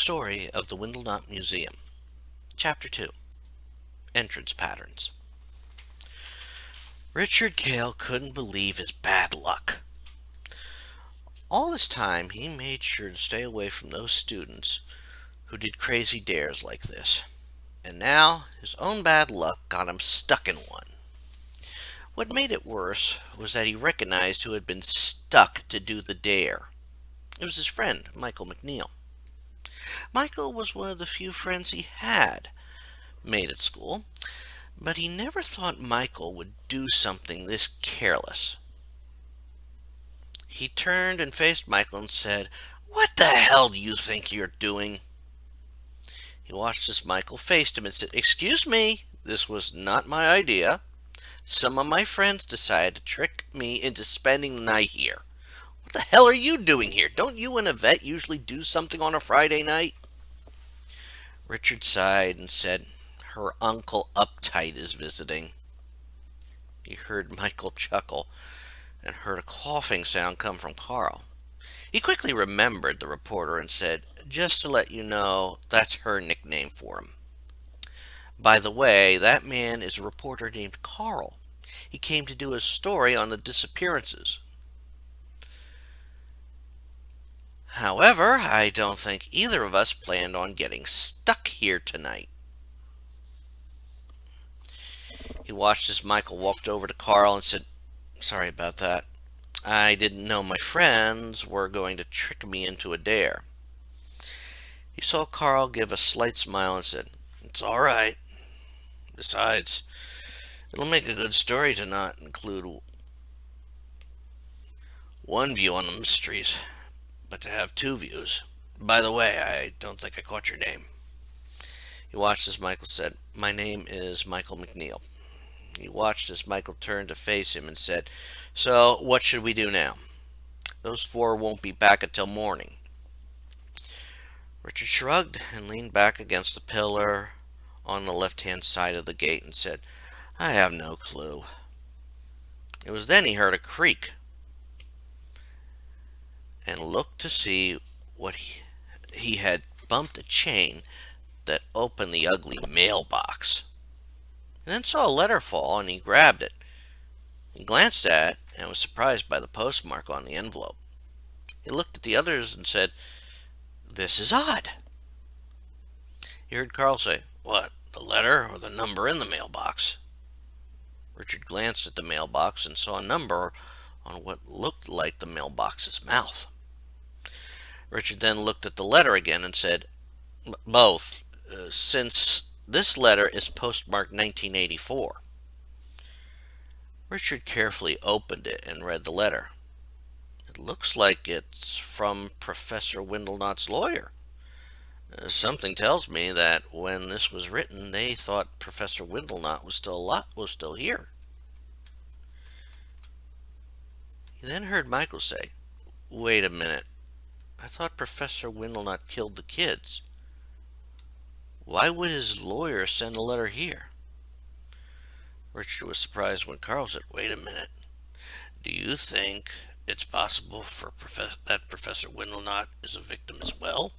Story of the Windlenot Museum. Chapter 2. Entrance Patterns. Richard Gale couldn't believe his bad luck. All this time, he made sure to stay away from those students who did crazy dares like this. And now, his own bad luck got him stuck in one. What made it worse was that he recognized who had been stuck to do the dare. It was his friend, Michael McNeil. Michael was one of the few friends he had made at school, but he never thought Michael would do something this careless. He turned and faced Michael and said, "What the hell do you think you're doing?" He watched as Michael faced him and said, "Excuse me, this was not my idea. Some of my friends decided to trick me into spending the night here. What the hell are you doing here? Don't you and Yvette usually do something on a Friday night?" Richard sighed and said, "Her Uncle Uptight is visiting." He heard Michael chuckle and heard a coughing sound come from Carl. He quickly remembered the reporter and said, "Just to let you know, that's her nickname for him. By the way, that man is a reporter named Carl. He came to do a story on the disappearances. However, I don't think either of us planned on getting stuck here tonight." He watched as Michael walked over to Carl and said, "Sorry about that. I didn't know my friends were going to trick me into a dare." He saw Carl give a slight smile and said, "It's all right. Besides, it'll make a good story to not include one view on the mysteries, but to have two views. By the way, I don't think I caught your name." He watched as Michael said, "My name is Michael McNeil." He watched as Michael turned to face him and said, "So, what should we do now? Those four won't be back until morning." Richard shrugged and leaned back against the pillar on the left-hand side of the gate and said, "I have no clue." It was then he heard a creak and looked to see what he had bumped a chain that opened the ugly mailbox. And then saw a letter fall, and he grabbed it. He glanced at it and was surprised by the postmark on the envelope. He looked at the others and said, "This is odd." He heard Carl say, "What, the letter or the number in the mailbox?" Richard glanced at the mailbox and saw a number on what looked like the mailbox's mouth. Richard then looked at the letter again and said, "Both, since this letter is postmarked 1984. Richard carefully opened it and read the letter. "It looks like it's from Professor Windlenot's lawyer. Something tells me that when this was written, they thought Professor Windlenot was still here." He then heard Michael say, "Wait a minute. I thought Professor Windlenot killed the kids. Why would his lawyer send a letter here?" Richard was surprised when Carl said, "Wait a minute. Do you think it's possible that Professor Windlenot is a victim as well?"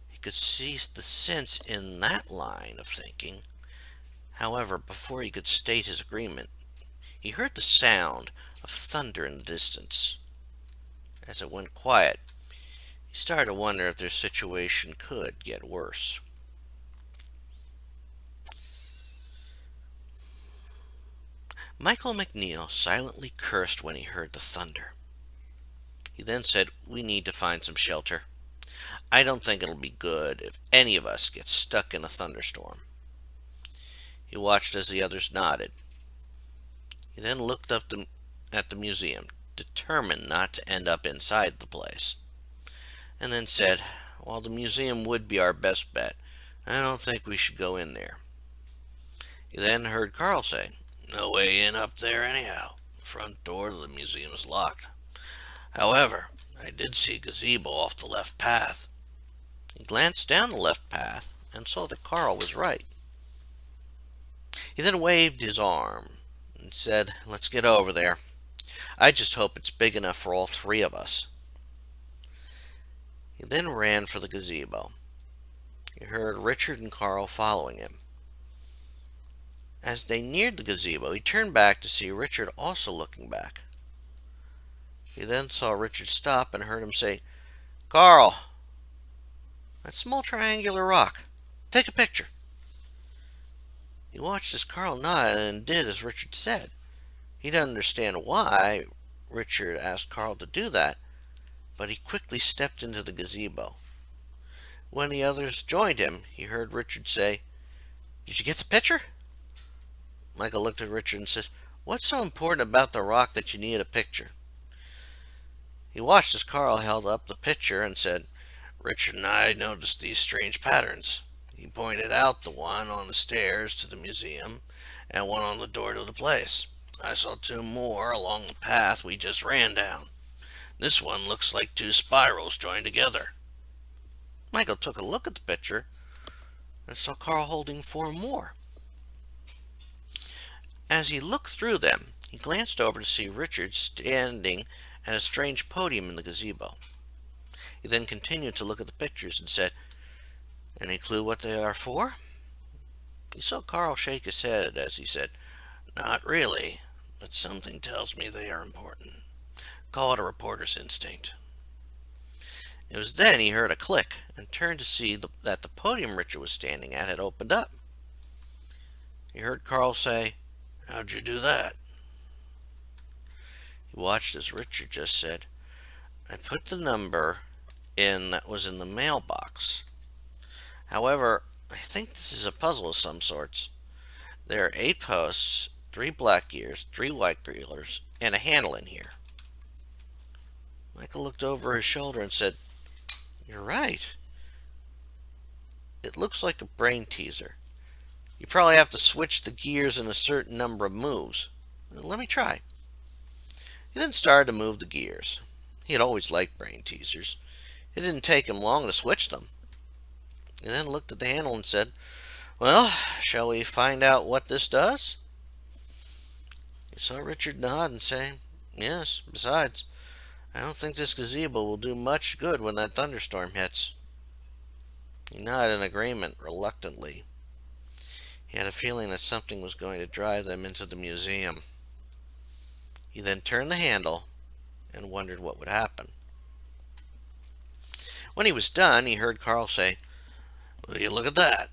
He could see the sense in that line of thinking. However, before he could state his agreement, he heard the sound of thunder in the distance. As it went quiet, he started to wonder if their situation could get worse. Michael McNeil silently cursed when he heard the thunder. He then said, "We need to find some shelter. I don't think it'll be good if any of us get stuck in a thunderstorm." He watched as the others nodded. He then looked up at the museum, determined not to end up inside the place, and then said, "While the museum would be our best bet, I don't think we should go in there." He then heard Carl say, "No way in up there anyhow. The front door to the museum is locked. However, I did see a gazebo off the left path." He glanced down the left path and saw that Carl was right. He then waved his arm and said, "Let's get over there. I just hope it's big enough for all three of us." He then ran for the gazebo. He heard Richard and Carl following him. As they neared the gazebo, he turned back to see Richard also looking back. He then saw Richard stop and heard him say, "Carl, that small triangular rock. Take a picture." He watched as Carl nodded and did as Richard said. He didn't understand why Richard asked Carl to do that, but he quickly stepped into the gazebo. When the others joined him, he heard Richard say, "Did you get the picture?" Michael looked at Richard and said, "What's so important about the rock that you need a picture?" He watched as Carl held up the picture and said, "Richard and I noticed these strange patterns." He pointed out the one on the stairs to the museum and one on the door to the place. "I saw two more along the path we just ran down. This one looks like two spirals joined together." Michael took a look at the picture and saw Carl holding four more. As he looked through them, he glanced over to see Richard standing at a strange podium in the gazebo. He then continued to look at the pictures and said, "Any clue what they are for?" He saw Carl shake his head as he said, "Not really, but something tells me they are important. Call it a reporter's instinct." It was then he heard a click and turned to see that the podium Richard was standing at had opened up. He heard Carl say, "How'd you do that?" He watched as Richard just said, "I put the number in that was in the mailbox. However, I think this is a puzzle of some sorts. There are 8 posts, 3 black gears, 3 white gears, and a handle in here." Michael looked over his shoulder and said, "You're right. It looks like a brain teaser. You probably have to switch the gears in a certain number of moves. Let me try." He then started to move the gears. He had always liked brain teasers. It didn't take him long to switch them. He then looked at the handle and said, "Well, shall we find out what this does?" He saw Richard nod and say, "Yes, besides, I don't think this gazebo will do much good when that thunderstorm hits." He nodded in agreement reluctantly. He had a feeling that something was going to drive them into the museum. He then turned the handle and wondered what would happen. When he was done, he heard Carl say, "Will you look at that?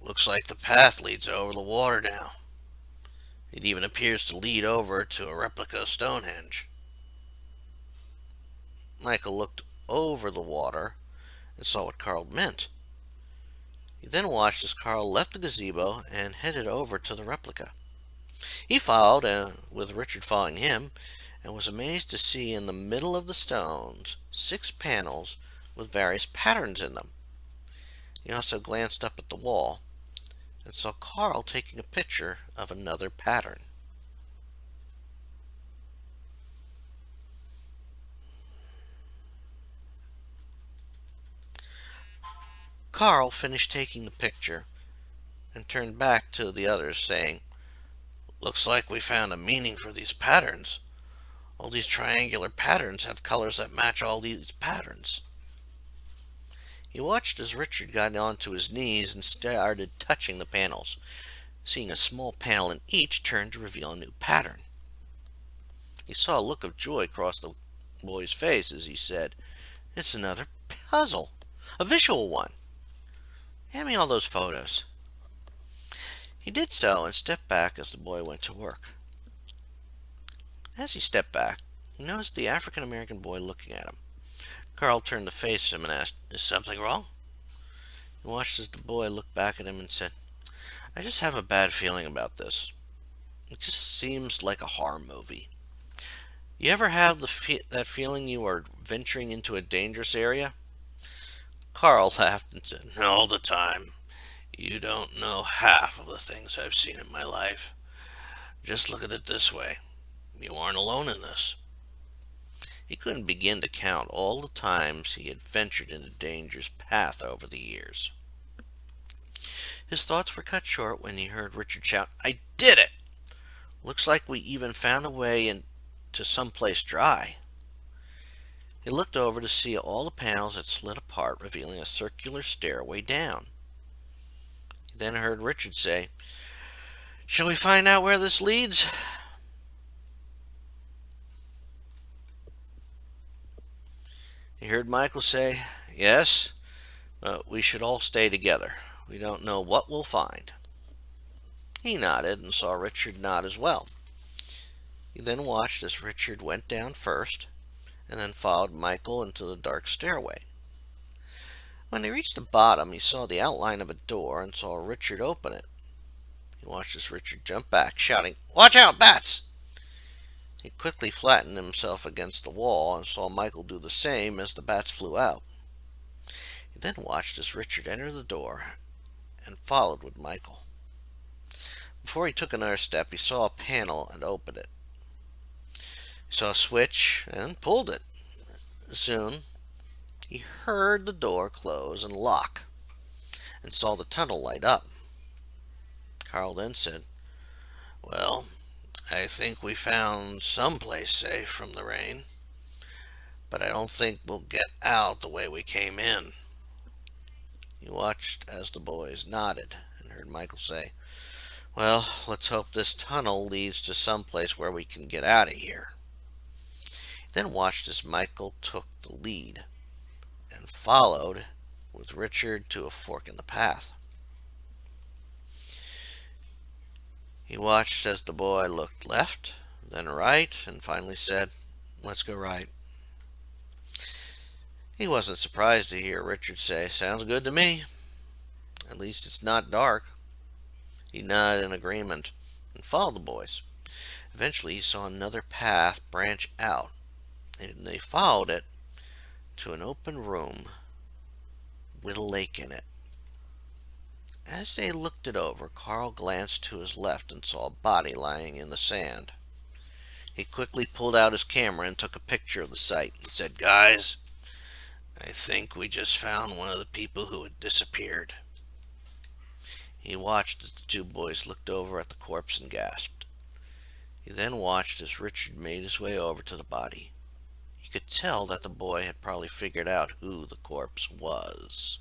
Looks like the path leads over the water now. It even appears to lead over to a replica of Stonehenge." Michael looked over the water and saw what Carl meant. He then watched as Carl left the gazebo and headed over to the replica. He followed, with Richard following him, and was amazed to see in the middle of the stones 6 panels with various patterns in them. He also glanced up at the wall and saw Carl taking a picture of another pattern. Carl finished taking the picture and turned back to the others, saying, "Looks like we found a meaning for these patterns. All these triangular patterns have colors that match all these patterns." He watched as Richard got onto his knees and started touching the panels. Seeing a small panel in each turned to reveal a new pattern. He saw a look of joy cross the boy's face as he said, "It's another puzzle, a visual one. Hand me all those photos." He did so and stepped back as the boy went to work. As he stepped back, he noticed the African American boy looking at him. Carl turned to face him and asked, "Is something wrong?" He watched as the boy looked back at him and said, "I just have a bad feeling about this. It just seems like a horror movie. You ever have that feeling you are venturing into a dangerous area?" Carl laughed and said, "All the time. You don't know half of the things I've seen in my life. Just look at it this way. You aren't alone in this." He couldn't begin to count all the times he had ventured into danger's path over the years. His thoughts were cut short when he heard Richard shout, "I did it! Looks like we even found a way into some place dry." He looked over to see all the panels had slid apart, revealing a circular stairway down. He then heard Richard say, "Shall we find out where this leads?" He heard Michael say, "Yes, but we should all stay together. We don't know what we'll find." He nodded and saw Richard nod as well. He then watched as Richard went down first and then followed Michael into the dark stairway. When they reached the bottom, he saw the outline of a door and saw Richard open it. He watched as Richard jump back, shouting, "Watch out, bats!" He quickly flattened himself against the wall and saw Michael do the same as the bats flew out. He then watched as Richard entered the door and followed with Michael. Before he took another step, he saw a panel and opened it. He saw a switch and pulled it. Soon, he heard the door close and lock and saw the tunnel light up. Carl then said, "Well, I think we found some place safe from the rain, but I don't think we'll get out the way we came in." He watched as the boys nodded and heard Michael say, "Well, let's hope this tunnel leads to some place where we can get out of here." He then watched as Michael took the lead and followed with Richard to a fork in the path. He watched as the boy looked left, then right, and finally said, "Let's go right." He wasn't surprised to hear Richard say, "Sounds good to me. At least it's not dark." He nodded in agreement and followed the boys. Eventually he saw another path branch out, and they followed it to an open room with a lake in it. As they looked it over, Carl glanced to his left and saw a body lying in the sand. He quickly pulled out his camera and took a picture of the sight and said, "Guys, I think we just found one of the people who had disappeared." He watched as the two boys looked over at the corpse and gasped. He then watched as Richard made his way over to the body. He could tell that the boy had probably figured out who the corpse was.